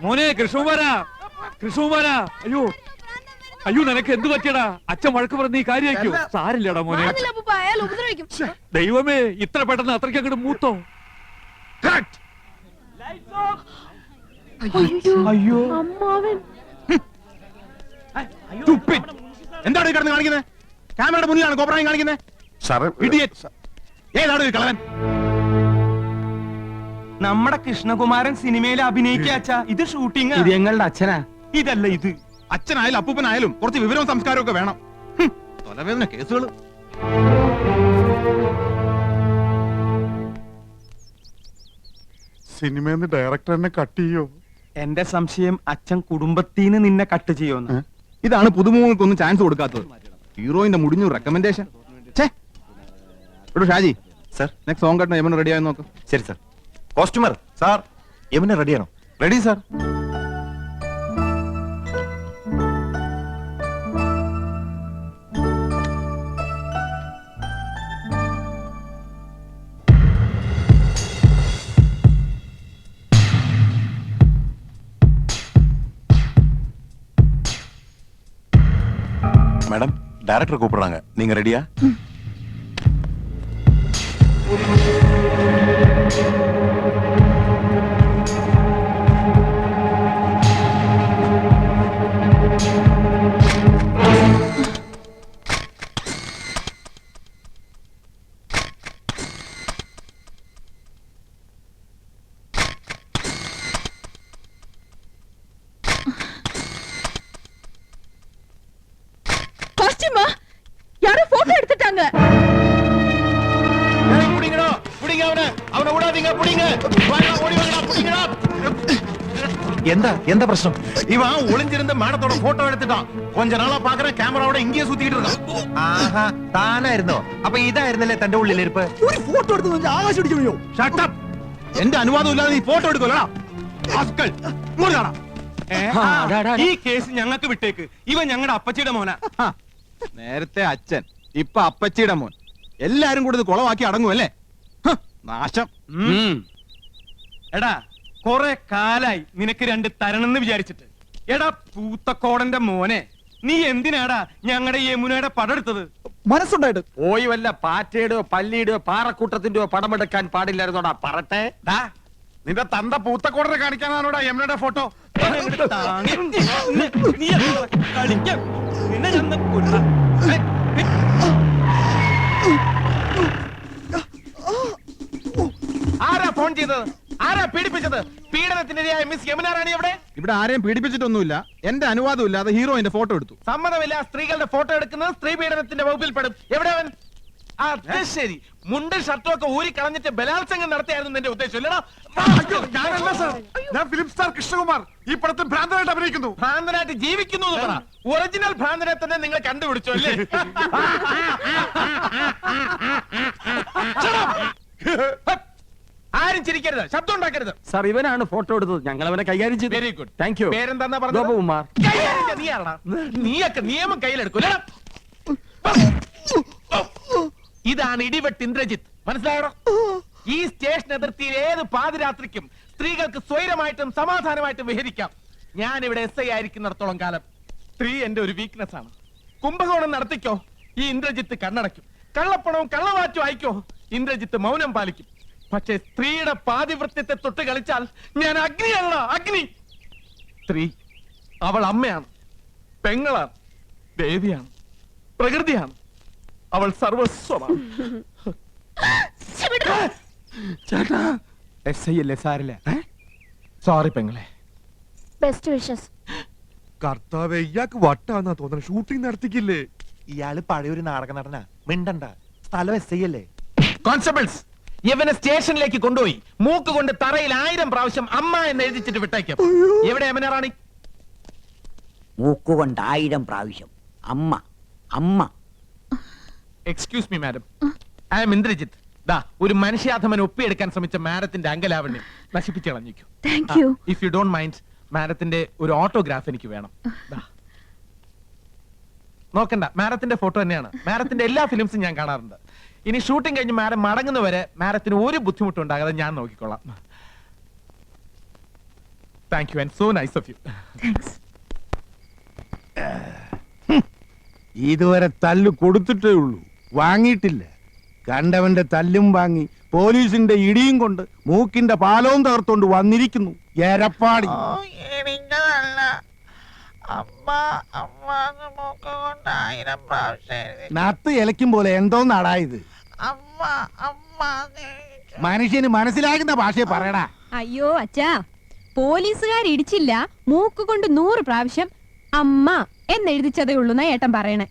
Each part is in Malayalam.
മോനെ കൃഷ്ണകുമാരാ, കൃഷ്ണകുമാരാ, അയ്യോ അയ്യോ, നിനക്ക് എന്ത് പറ്റിയടാ? അച്ഛൻ വഴക്ക് പറഞ്ഞ ഈ കാര്യമാക്കോ? സാരില്ലടാ മോനെ. ദൈവമേ, ഇത്ര പെട്ടെന്ന് അത്രയ്ക്ക് അങ്ങോട്ട് മൂത്തോ? അയ്യോ, എന്താണ് കിടന്ന് കാണിക്കുന്നത്? ക്യാമറയുടെ മുന്നിലാണ് കോപ്രായം കാണിക്കുന്നത്. ഏതാണ് കളവൻ? നമ്മുടെ കൃഷ്ണകുമാരൻ സിനിമയിൽ അഭിനയിക്കാച്ച. ഇത് ഷൂട്ടിംഗ്. ഇത് ഞങ്ങളുടെ അച്ഛനാ. ഇതല്ല ഇത്. അച്ഛനായാലും അപ്പൂപ്പനായാലും കുറച്ച് വിവരവും സംസ്കാരവും ഒക്കെ വേണം. തലവേദന കേസുകൾ. സിനിമന്ന് ഡയറക്ടർ എന്നെ കട്ട് ചെയ്യോ? എന്റെ സംശയം അച്ഛൻ കുടുംബത്തിന് നിന്നെ കട്ട് ചെയ്യുമെന്ന്. ഇതാണ് പുതുമുഖങ്ങൾക്കൊന്നും ചാൻസ് കൊടുക്കാത്തത്. ഹീറോയിന്റെ മുടിഞ്ഞു recommendation. Shaji sir, next song കട്ടിന് യമന് റെഡി ആയി നോക്ക്. ശരി സർ. കോസ്റ്റ്യൂമർ സാർ, യമന് റെഡിയാണോ? Ready sir. மேடம், டைரக்டர் கூப்பிடுறாங்க. நீங்க ரெடியா? யாரோ போட்டோ எடுத்துட்டாங்க. புடிங்கடா, புடிங்க அவனை. அவனை விடாதீங்க, புடிங்க. வாடா, ஓடி வாடா, புடிங்கடா. എന്താ പ്രശ്നം? இவன் ஒளிஞ்சிருந்த மேடத்தோட போட்டோ எடுத்துட்டான். கொஞ்ச நாளா பாக்குறேன் கேமராவோட இங்கேயே சுத்திட்டு இருக்கான். ആഹാ, താനായിരുന്നോ? അപ്പൊ ഇതായിരുന്നല്ലേ തന്റെ ഉള്ളിലിരിപ്പ്? ഒരു ഫോട്ടോ എടുത്ത് ആകാശം അടിച്ചു. Shut up. എന്റെ അനുവാദം ഇല്ലാതെ നീ ഫോട്ടോ എടുക്കലടാ. ആസ്കൽ. ഇങ്ങോട്ട് കാണാ. ഈ കേസ് ഞങ്ങൾക്ക് വിട്ടേക്ക്. ഇവൻ ഞങ്ങളുടെ അപ്പച്ചിയുടെ മോനാ. നേരത്തെ അച്ഛൻ, ഇപ്പൊ അപ്പച്ചിയുടെ മോൻ. എല്ലാരും കൂടി ഇത് കുളവാക്കി അടങ്ങുമല്ലേ? നാശം. എടാ, കൊറേ കാലായി നിനക്ക് രണ്ട് തരണെന്ന് വിചാരിച്ചിട്ട്. എടാ പൂത്തക്കോടന്റെ മോനെ, നീ എന്തിനാടാ ഞങ്ങളുടെ യമുനയുടെ പടെടുത്തത്? മനസ്സുണ്ടായിട്ട് പോയി വല്ല പാറ്റയുടെയോ പല്ലിയുടെയോ പാറക്കൂട്ടത്തിന്റെയോ പടമെടുക്കാൻ പാടില്ലായിരുന്നോടാ പറട്ടെ. നിന്റെ തന്ത പൂത്തക്കോടനെ കാണിക്കാനാണോടാ യമുനയുടെ ഫോട്ടോ? ആരാ ഫോൺ ചെയ്തത്? ആരാ പീഡിപ്പിച്ചത്? പീഡനത്തിനിരയായ മിസ് യമുന റാണി എവിടെ? ഇവിടെ ആരെയും പീഡിപ്പിച്ചിട്ടൊന്നുമില്ല. എന്റെ അനുവാദം ഇല്ലാതെ ഹീറോയിന്റെ ഫോട്ടോ എടുത്തു. സമ്മതമില്ല. സ്ത്രീകളുടെ ഫോട്ടോ എടുക്കുന്നത് സ്ത്രീ പീഡനത്തിന്റെ വകുപ്പിൽ പെടും. എവിടെ അവൻ? അത് ശരി, മുണ്ടും ഷർട്ടും ഒക്കെ ഊരി കളഞ്ഞിട്ട് ബലാത്സംഗം നടത്തിയായിരുന്നു നിന്റെ ഉദ്ദേശം അല്ലടാ? ഞാനല്ല സർ, ഞാൻ ഫിലിം സ്റ്റാർ കൃഷ്ണകുമാർ. ഈ പടത്തിൽ ഭ്രാന്തനായിട്ട് അഭിനയിക്കുന്നു. ഭ്രാന്തനായിട്ട് ജീവിക്കുന്നു എന്ന് പറ. ഒറിജിനൽ ഭ്രാന്തനെ തന്നെ നിങ്ങൾ കണ്ടുപിടിച്ചു അല്ലേ? ആരും ചിരിക്കരുത്, ശബ്ദം ഉണ്ടാക്കരുത്. സാർ, ഇവനാണ് ഫോട്ടോ എടുത്തത്. ഞങ്ങൾ അവനെ കൈകാര്യം ചെയ്തു. Very good, thank you. പേരെന്താ പറഞ്ഞത്? ഗോപകുമാർ. നീയൊക്കെ നിയമം കയ്യിലെടുക്കൂല. ഇതാണ് ഇടിവെട്ട് ഇന്ദ്രജിത്ത്, മനസ്സിലായോ? ഈ സ്റ്റേഷൻ അതിർത്തിയിൽ ഏത് പാതിരാത്രിക്കും സ്ത്രീകൾക്ക് സ്വൈരമായിട്ടും സമാധാനമായിട്ടും വിഹരിക്കാം. ഞാൻ ഇവിടെ SI ആയിരിക്കുന്നിടത്തോളം കാലം സ്ത്രീ എന്റെ ഒരു വീക്ക്നെസ് ആണ്. കുംഭകോണം നടത്തിക്കോ, ഈ ഇന്ദ്രജിത്ത് കണ്ണടയ്ക്കും. കള്ളപ്പണവും കള്ളവാറ്റും അയക്കോ, ഇന്ദ്രജിത്ത് മൗനം പാലിക്കും. പക്ഷേ സ്ത്രീയുടെ പാതിവൃത്യത്തെ തൊട്ട് കളിച്ചാൽ ഞാൻ അഗ്നിയല്ല, അഗ്നി. സ്ത്രീ അവൾ അമ്മയാണ്, പെങ്ങളാണ്, ദേവിയാണ്, പ്രകൃതിയാണ്. അവൾ സർവസ്വമാണ്. ചേട്ടാ, SI അല്ലേ, സാരില്ല. സോറി പെങ്ങളെ. Best wishes. കർത്താവേ, ഇയാൾക്ക് വട്ടാന്നാ തോന്നുന്നത്. ഷൂട്ടിംഗ് നടത്തിക്കില്ലേ? ഇയാള് പഴയൊരു നാടക നടനാ. മിണ്ടണ്ട, സ്ഥലം SI അല്ലേ. കോൺസ്റ്റബിൾസ്, ഇവനെ സ്റ്റേഷനിലേക്ക് കൊണ്ടുപോയി മൂക്ക് കൊണ്ട് തറയിൽ 1000 പ്രാവശ്യം അമ്മ എന്ന് എഴുതിച്ചിട്ട് വിട്ടേക്കും. എവിടെ യമുന റാണി? മൂക്കുകൊണ്ട് 1000 പ്രാവശ്യം അമ്മ അമ്മ. Excuse me madam, I am Indrajith. ദാ ഒരു മനുഷ്യാധമൻ ഒപ്പിയെടുക്കാൻ ശ്രമിച്ച മാഡത്തിന്റെ അങ്കലാവണ്യം നശിപ്പിച്ചു കളഞ്ഞിരിക്കും. ഇഫ് യു ഡോണ്ട് മൈൻഡ്, മാഡത്തിന്റെ ഒരു ഓട്ടോഗ്രാഫ് എനിക്ക് വേണം. നോക്കണ്ട, മാഡത്തിന്റെ ഫോട്ടോ തന്നെയാണ്. മാഡത്തിന്റെ എല്ലാ ഫിലിംസും ഞാൻ കാണാറുണ്ട്. ഇനി ഷൂട്ടിംഗ് കഴിഞ്ഞ് മാഡം മടങ്ങുന്നവരെ മാഡത്തിന് ഒരു ബുദ്ധിമുട്ടുണ്ടാകാതെ ഞാൻ നോക്കിക്കൊള്ളാം. Thank you and so nice of you. ഇതുവരെ തല്ല് കൊടുത്തിട്ടേ ഉള്ളൂ, വാങ്ങിയിട്ടില്ല. കണ്ടവന്റെ തല്ലും വാങ്ങി പോലീസിന്റെ ഇടിയും കൊണ്ട് മൂക്കിന്റെ പാലവും തകർത്തോണ്ട് വന്നിരിക്കുന്നു എരപ്പാടി. നത്ത് ഇലയ്ക്കും പോലെ എന്തോന്നാടാ ഇത്? മനുഷ്യന് മനസ്സിലാകുന്ന ഭാഷയെ പറയടാ. അയ്യോ അച്ഛാ, പോലീസുകാർ ഇടിച്ചില്ല, മൂക്ക് കൊണ്ട് 100 പ്രാവശ്യം അമ്മ എന്നെഴുതിച്ചതേ ഉള്ളൂ എന്നാ ഏട്ടൻ പറയണേ.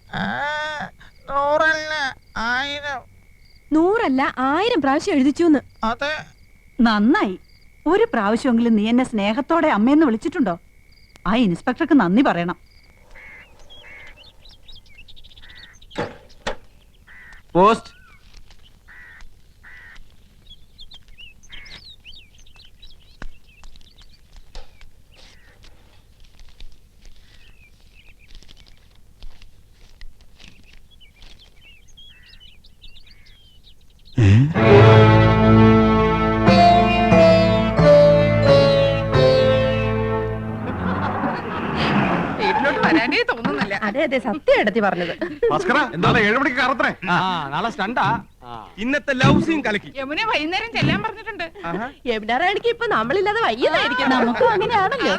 100 അല്ല 1000 പ്രാവശ്യം എഴുതിച്ചു. നന്നായി. ഒരു പ്രാവശ്യമെങ്കിലും നീ എന്നെ സ്നേഹത്തോടെ അമ്മയെന്ന് വിളിച്ചിട്ടുണ്ടോ? ആ ഇൻസ്പെക്ടർക്ക് നന്ദി പറയണം. പോസ്റ്റ്. അതെ അതെ, സത്യം എടുത്തി പറഞ്ഞത്. എന്താണ് 7 മണിക്ക് കറത്രേ? നാളെ സ്റ്റണ്ടാ. ഇന്നത്തെ ലവ് സീൻ കലക്കി. യമുന വൈകുന്നേരം ചെല്ലാൻ പറഞ്ഞിട്ടുണ്ട്. യമുനാറാണിക്ക് ഇപ്പൊ നമ്മളില്ലാതെ വയ്യതായിരിക്കും. നമുക്കും അങ്ങനെയാണല്ലോ.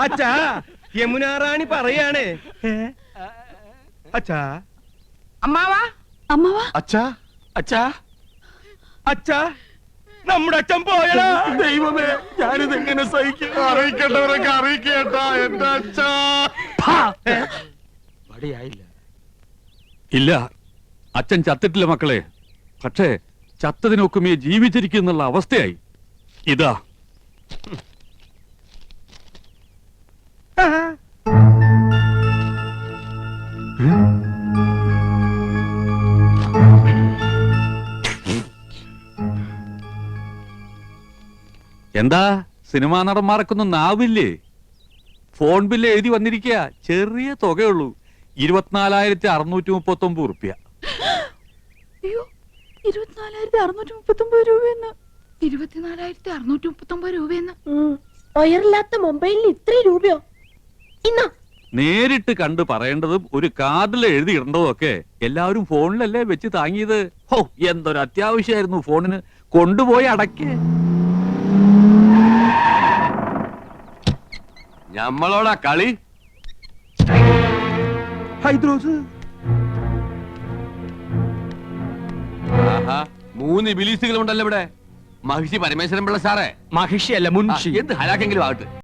അച്ഛാ, യമുനാറാണി പറയാണ്. അച്ഛാ, അമ്മാവാ അമ്മവാ, അച്ഛാ, അച്ഛാ, അച്ഛാ, നമ്മുടെ അച്ഛൻ പോയടാ. ദൈവമേ, ഞാനിത് എങ്ങനെ സഹിക്കും? അറിയിക്കേണ്ടവരൊക്കെ അറിയിക്കേട്ടാ എന്റെ അച്ഛാ. മടിയായില്ല. ഇല്ല, അച്ഛൻ ചത്തിട്ടില്ല മക്കളെ. പക്ഷേ ചത്തതിനൊക്കുമേ ജീവിച്ചിരിക്കുന്നുള്ള അവസ്ഥയായി. ഇതാ എന്താ സിനിമാ നടന്മാർക്കൊന്നും നാവില്ലേ? ഫോൺ ബില്ല് എഴുതി വന്നിരിക്കുക. ചെറിയ തുകയുള്ളൂ, 24,639 റുപ്യ. അയ്യോ, 24,639 രൂപയെന്ന്. 24,639 രൂപയെന്ന്. ഒയറില്ലാത്ത മൊബൈലിന് ഇത്രയും രൂപയോ? ഇന്നാ നേരിട്ട് കണ്ട് പറയേണ്ടതും ഒരു കാർഡിൽ എഴുതി ഇടേണ്ടതും ഒക്കെ എല്ലാവരും ഫോണിലല്ലേ വെച്ച് താങ്ങിയത്. ഹോ, എന്തൊരു അത്യാവശ്യമായിരുന്നു ഫോണിന്. കൊണ്ടുപോയി അടക്കേ. ഞമ്മളോടാ കളി. ഹൈദ്രോസ്, ആഹാ, 3 ബിലീസുകൾ ഉണ്ടല്ലോ ഇവിടെ. മഹിഷി പരമേശ്വരൻ പിള്ള സാറേ. മഹിഷിയല്ല, മുൻഷി. എന്ത് ഹലാക്കെങ്കിലും ആകട്ടെ.